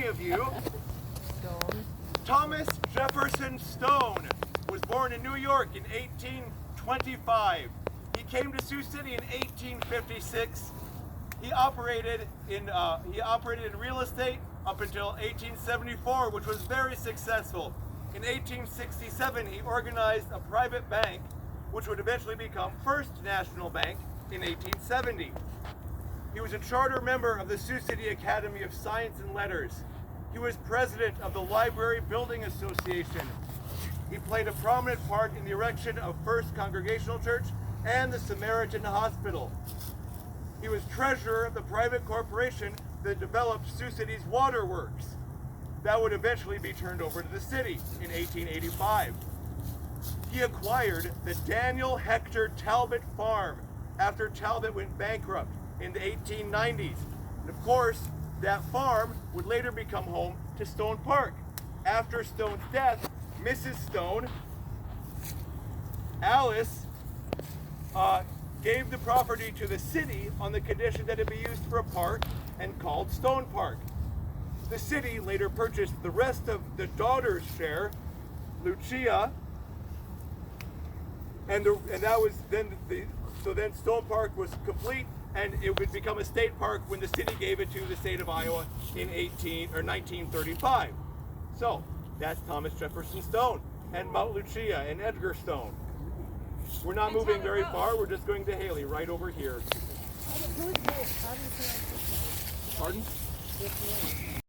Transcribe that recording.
of you. Stone. Thomas Jefferson Stone was born in New York in 1825. He came to Sioux City in 1856. He operated in real estate up until 1874, which was very successful. In 1867, he organized a private bank, which would eventually become First National Bank in 1870. He was a charter member of the Sioux City Academy of Science and Letters. He was president of the Library Building Association. He played a prominent part in the erection of First Congregational Church and the Samaritan Hospital. He was treasurer of the private corporation that developed Sioux City's waterworks. That would eventually be turned over to the city in 1885. He acquired the Daniel Hector Talbot Farm after Talbot went bankrupt in the 1890s. And of course, that farm would later become home to Stone Park. After Stone's death, Mrs. Stone, Alice, gave the property to the city on the condition that it be used for a park and called Stone Park. The city later purchased the rest of the daughter's share, Lucia, and that was then so then Stone Park was complete, and it would become a state park when the city gave it to the state of Iowa in 1935. So that's Thomas Jefferson Stone and Mount Lucia and Edgar Stone. We're not moving very far. We're just going to Haley right over here. Pardon?